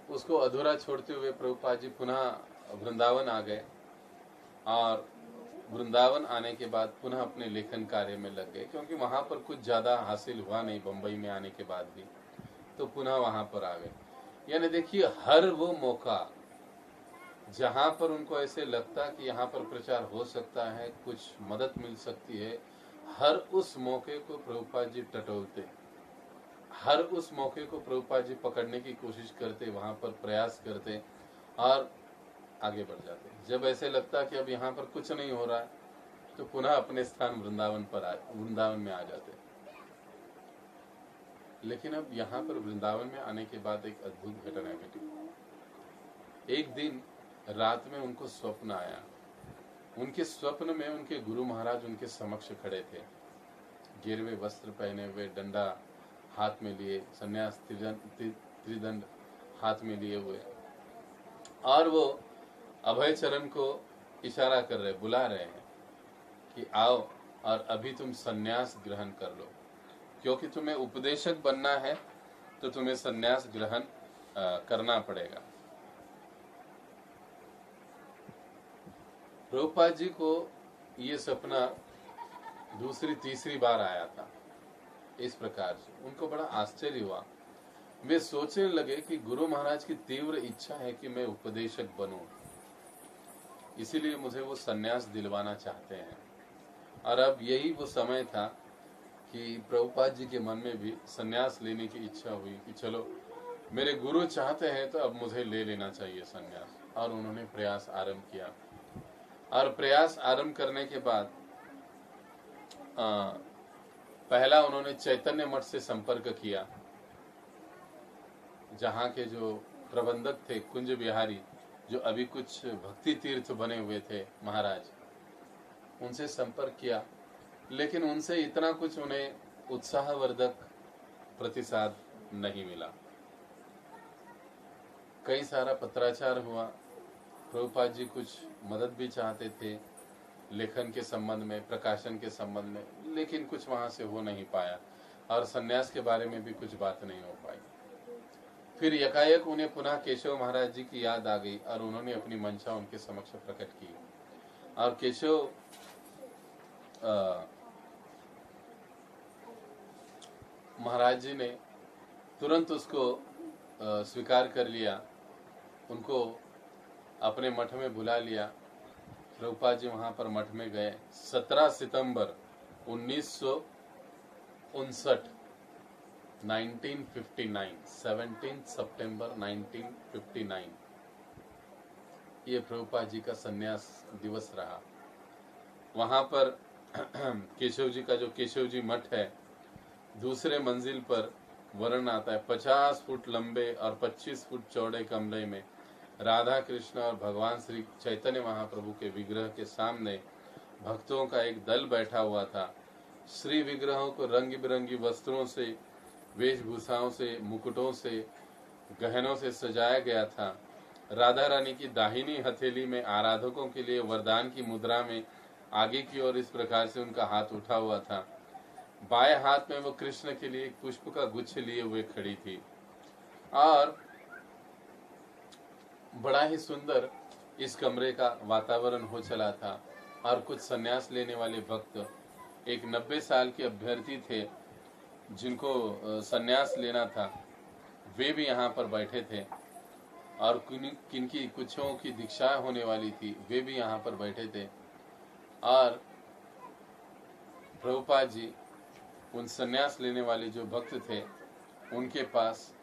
उसको अधूरा छोड़ते हुए प्रभुपाद जी पुनः वृंदावन आ गए, और वृंदावन आने के बाद पुनः अपने लेखन कार्य में लग गए, क्योंकि वहां पर कुछ ज्यादा हासिल हुआ नहीं बंबई में आने के बाद भी, तो पुनः वहां पर आ गए। यानी देखिए, हर वो मौका जहां पर उनको ऐसे लगता कि यहाँ पर प्रचार हो सकता है, कुछ मदद मिल सकती है, हर उस मौके को प्रभुपाद जी टटोलते। हर उस मौके को प्रभुपाद जी पकड़ने की कोशिश करते, वहां पर प्रयास करते और आगे बढ़ जाते। जब ऐसे लगता कि अब यहाँ पर कुछ नहीं हो रहा है तो पुनः अपने स्थान वृंदावन में आ जाते। लेकिन अब यहाँ पर वृंदावन में आने के बाद एक अद्भुत घटना घटी। एक दिन रात में उनको स्वप्न आया। उनके स्वप्न में उनके गुरु महाराज उनके समक्ष खड़े थे, गिरवे वस्त्र पहने हुए, डंडा हाथ में लिए, संन्यास त्रिदंड हाथ में लिए हुए, और वो अभय चरण को इशारा कर रहे, बुला रहे हैं कि आओ और अभी तुम संन्यास ग्रहण कर लो, क्योंकि तुम्हें उपदेशक बनना है तो तुम्हें संन्यास ग्रहण करना पड़ेगा। प्रभुपाद जी को ये सपना दूसरी तीसरी बार आया था। इस प्रकार से उनको बड़ा आश्चर्य हुआ। वे सोचने लगे कि गुरु महाराज की तीव्र इच्छा है कि मैं उपदेशक बनूं, इसीलिए मुझे वो सन्यास दिलवाना चाहते हैं। और अब यही वो समय था कि प्रभुपाद जी के मन में भी सन्यास लेने की इच्छा हुई कि चलो मेरे गुरु चाहते हैं तो अब मुझे ले लेना चाहिए सन्यास। और उन्होंने प्रयास आरंभ किया। और प्रयास आरंभ करने के बाद पहला उन्होंने चैतन्य मठ से संपर्क किया, जहाँ के जो प्रबंधक थे कुंज बिहारी, जो अभी कुछ भक्ति तीर्थ बने हुए थे महाराज, उनसे संपर्क किया। लेकिन उनसे इतना कुछ उन्हें उत्साहवर्धक प्रतिसाद नहीं मिला। कई सारा पत्राचार हुआ। प्रभुपाद जी कुछ मदद भी चाहते थे लेखन के संबंध में, प्रकाशन के संबंध में, लेकिन कुछ वहां से हो नहीं पाया और सन्यास के बारे में भी कुछ बात नहीं हो पाई। फिर यकायक उन्हें पुनः केशव महाराज जी की याद आ गई और उन्होंने अपनी मंशा उनके समक्ष प्रकट की। और केशव महाराज जी ने तुरंत उसको स्वीकार कर लिया, उनको अपने मठ में बुला लिया। प्रभुपाद जी वहां पर मठ में गए। 17 सितंबर 1959 17 सितंबर 1959 ये प्रभुपाद जी का संन्यास दिवस रहा। वहां पर केशव जी का जो केशव जी मठ है, दूसरे मंजिल पर वर्णन आता है 50 फुट लंबे और 25 फुट चौड़े कमरे में राधा कृष्ण और भगवान श्री चैतन्य महाप्रभु के विग्रह के सामने भक्तों का एक दल बैठा हुआ था। श्री विग्रहों को रंग बिरंगी वस्त्रों से, वेशभूषाओं से, मुकुटों से, गहनों से सजाया गया था। राधा रानी की दाहिनी हथेली में आराधकों के लिए वरदान की मुद्रा में आगे की ओर इस प्रकार से उनका हाथ उठा हुआ था। बाएं हाथ में वो कृष्ण के लिए एक पुष्प का गुच्छ लिए हुए खड़ी थी। और बड़ा ही सुंदर इस कमरे का वातावरण हो चला था। और कुछ सन्यास लेने वाले भक्त, एक 90 साल के अभ्यर्थी थे जिनको सन्यास लेना था, वे भी यहाँ पर बैठे थे। और किनकी कुछों की दीक्षा होने वाली थी, वे भी यहाँ पर बैठे थे। और प्रभुपाद जी उन सन्यास लेने वाले जो भक्त थे उनके पास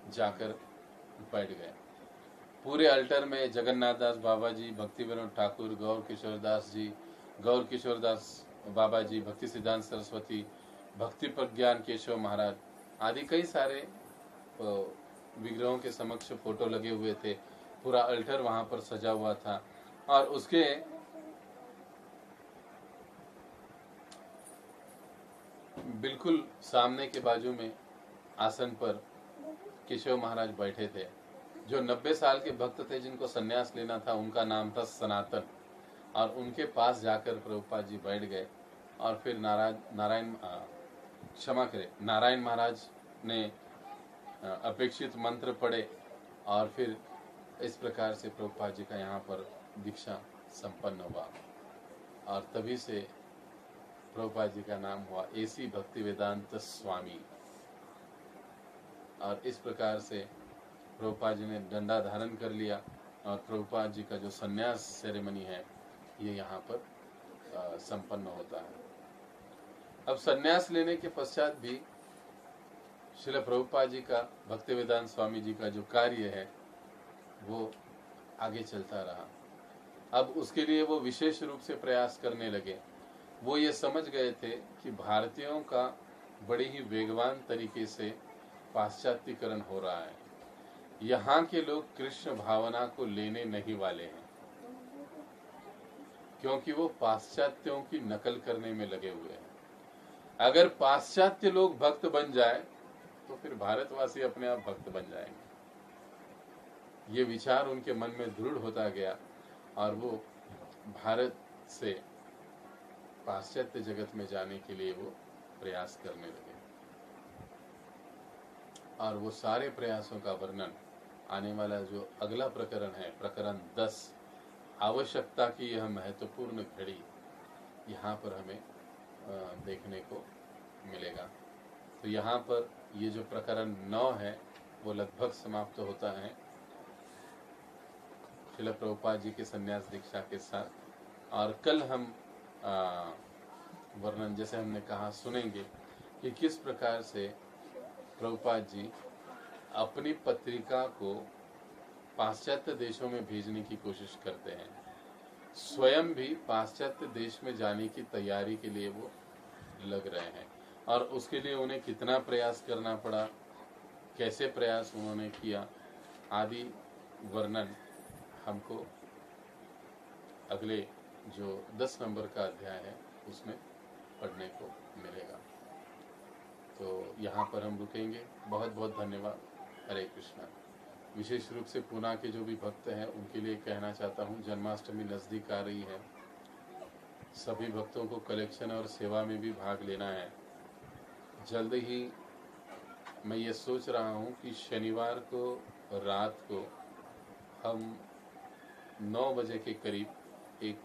जाकर बैठ गए। पूरे अल्टर में जगन्नाथ दास बाबा जी, भक्ति विनोद ठाकुर, गौर किशोर दास बाबा जी, भक्ति सिद्धांत सरस्वती, भक्ति प्रज्ञान केशव महाराज आदि कई सारे विग्रहों के समक्ष फोटो लगे हुए थे। पूरा अल्टर वहां पर सजा हुआ था। और उसके बिल्कुल सामने के बाजू में आसन पर केशव महाराज बैठे थे। जो 90 साल के भक्त थे जिनको सन्यास लेना था, उनका नाम था सनातन। और उनके पास जाकर प्रभुपाद जी बैठ गए। और फिर नारायण महाराज ने अपेक्षित मंत्र पढ़े। और फिर इस प्रकार से प्रभुपाद जी का यहाँ पर दीक्षा संपन्न हुआ। और तभी से प्रभुपाद जी का नाम हुआ एसी भक्ति वेदांत स्वामी। और इस प्रकार से प्रभुपाद जी ने डंडा धारण कर लिया। और प्रभुपाद जी का जो सन्यास सेरेमनी है ये यहाँ पर संपन्न होता है। अब सन्यास लेने के पश्चात भी श्रील प्रभुपाद जी का, भक्तिवेदांत स्वामी जी का जो कार्य है वो आगे चलता रहा। अब उसके लिए वो विशेष रूप से प्रयास करने लगे। वो ये समझ गए थे कि भारतीयों का बड़े ही वेगवान तरीके से पाश्चात्यकरण हो रहा है। यहाँ के लोग कृष्ण भावना को लेने नहीं वाले हैं, क्योंकि वो पाश्चात्यों की नकल करने में लगे हुए हैं। अगर पाश्चात्य लोग भक्त बन जाए तो फिर भारतवासी अपने आप भक्त बन जाएंगे। ये विचार उनके मन में दृढ़ होता गया और वो भारत से पाश्चात्य जगत में जाने के लिए वो प्रयास करने लगे। और वो सारे प्रयासों का वर्णन आने वाला जो अगला प्रकरण है, प्रकरण 10, आवश्यकता की यह महत्वपूर्ण घड़ी, यहाँ पर हमें देखने को मिलेगा। तो यहाँ पर ये जो प्रकरण 9 है वो लगभग समाप्त होता है श्रील प्रभुपाद जी के संन्यास दीक्षा के साथ। और कल हम वर्णन, जैसे हमने कहा, सुनेंगे कि किस प्रकार से प्रभुपाद जी अपनी पत्रिका को पाश्चात्य देशों में भेजने की कोशिश करते हैं। स्वयं भी पाश्चात्य देश में जाने की तैयारी के लिए वो लग रहे हैं और उसके लिए उन्हें कितना प्रयास करना पड़ा, कैसे प्रयास उन्होंने किया, आदि वर्णन हमको अगले जो 10 नंबर का अध्याय है उसमें पढ़ने को मिलेगा। तो यहाँ पर हम रुकेंगे। बहुत बहुत धन्यवाद। हरे कृष्णा। विशेष रूप से पुणे के जो भी भक्त हैं उनके लिए कहना चाहता हूँ, जन्माष्टमी नज़दीक आ रही है। सभी भक्तों को कलेक्शन और सेवा में भी भाग लेना है। जल्द ही मैं ये सोच रहा हूँ कि शनिवार को रात को हम 9 बजे के करीब एक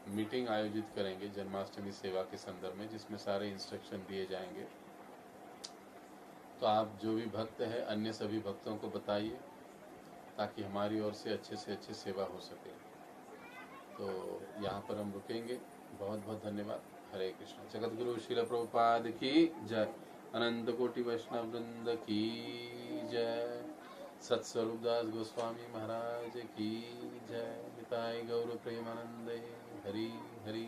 मीटिंग आयोजित करेंगे जन्माष्टमी सेवा के संदर्भ में, जिसमें सारे इंस्ट्रक्शन दिए जाएंगे। तो आप जो भी भक्त हैं अन्य सभी भक्तों को बताइए ताकि हमारी ओर से अच्छी सेवा हो सके। तो यहाँ पर हम रुकेंगे। बहुत बहुत धन्यवाद। हरे कृष्ण। जगत गुरु श्रील प्रभुपाद की जय। अनंत कोटि वैष्णव वृंद की जय। सत्स्वरूप दास गोस्वामी महाराज की जय। निताय गौर प्रेमानंदे। हरि हरि।